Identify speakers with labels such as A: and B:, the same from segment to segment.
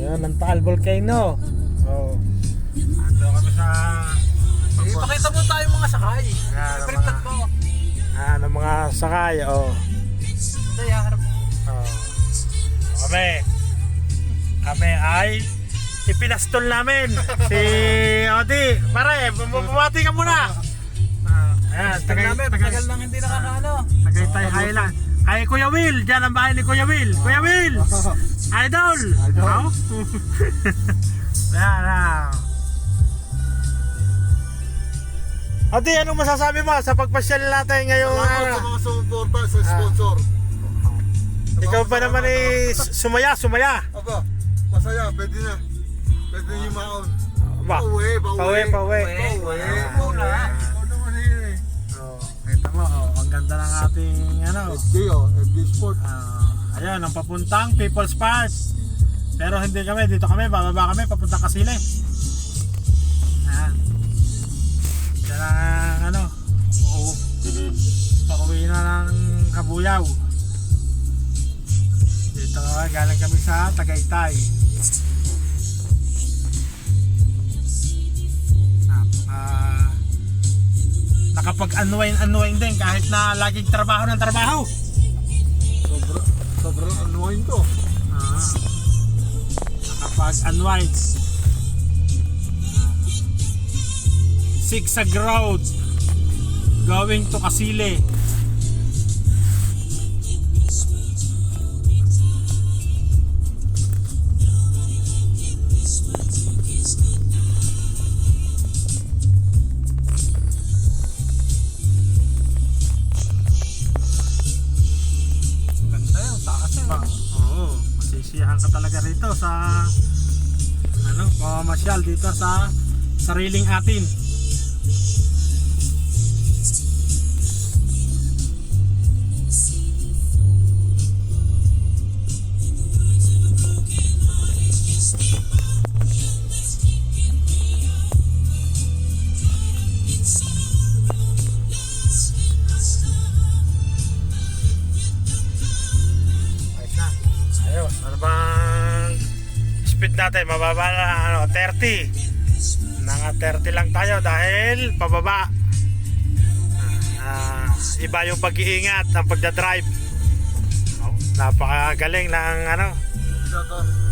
A: Ayan, ang Taal Volcano. Oh. Ito kami sa...
B: Ipakita mo tayo mga sakay.
A: Ayan, ang
B: Baliktad
A: mga...
B: ko.
A: Ayan, ang mga sakay. Oh.
B: Hindi, harap mo.
A: Oh. Kami ay ipinastol namin si Odi. Pare, bumati ka muna. Ayan,
B: Tagal nang hindi nakakaano.
A: Tagaytay Highland. Ay, Kuya Will, dyan ang bahay ni Kuya Will. Kuya Will! Idol! Oh? Ayan. Odi, anong masasabi mo sa pagpasyal natin ngayong
C: Salamat sa mga sumuporta sa sponsor.
A: ikaw ba naman sumaya?
C: Aba, masaya, pwede na. Pwede na yung maon.
A: Ba? Pauwi.
B: Muna.
C: Ikaw naman eh.
A: Oh, kita mo, ang ganda ng ating
C: FB Sport.
A: ayan, ang papuntang People's Park. Pero hindi kami, dito kami, bababa kami, papuntang Kasile. Ayan. Diyan ang pauwi na ng Kabuyaw. Dito, galing kami sa Tagaytay. Nakapag-unwind din kahit na laging trabaho ng trabaho.
C: Sobrang annoying to.
A: Nakapag-unwind. Sigsag Road going to Kasile. Masisiyahan ka talaga rito sa pamamasyal dito sa sariling atin. Ano bang speed natin? Mababa na 30. Nanga 30 lang tayo dahil pababa. Iba yung pag-iingat ng pagdadrive. Napakagaling ng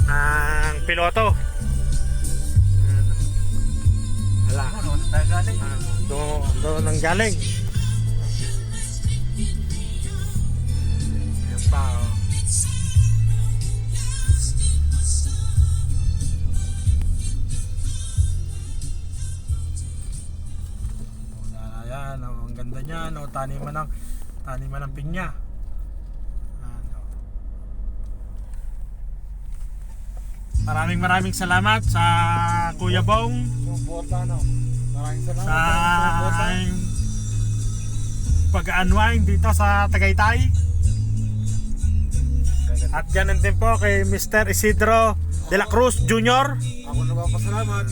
A: ng piloto. Wala. Doon ang galing. Yan pa. Ang ganda niya, taniman ng pinya. Maraming salamat sa Kuya Bong
C: Sumuporta Maraming salamat
A: sa
C: sumuporta.
A: pag-unwind dito sa Tagaytay. At ganun din po kay Mr. Isidro de la Cruz Jr.
C: Ako nagpapasalamat.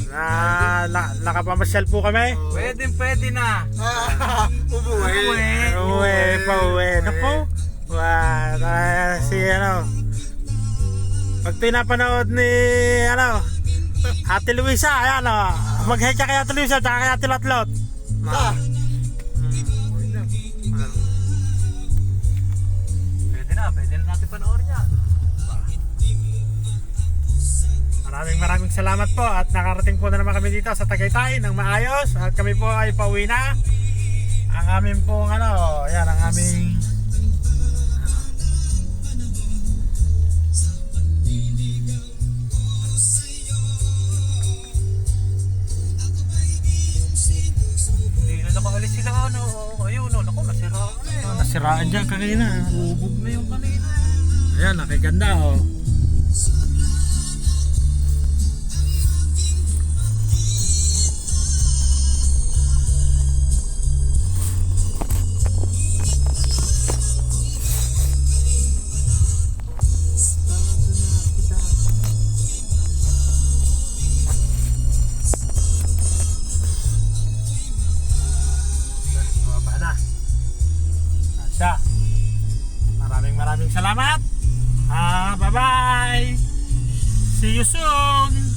A: Nakapamasyal po kami.
B: Pwede na.
C: Umuwi.
A: Naku. Pag pinapanood ni Ate Luisa, ayan mag-head ka kay Ate Luisa at kay Ate Lotlot.
B: Pwede na natin panoorin yan.
A: Maraming salamat po at nakarating po na naman kami dito sa Tagaytay ng maayos at kami po ay pauwi na. Ang aming pong ayan ang aming
B: Hindi na nakaalis sila ayun naku, nasiraan na eh.
A: nasiraan dyan kanina.
B: Bubog na yung kanina.
A: Ayan, nakiganda Maraming salamat. Bye-bye. See you soon!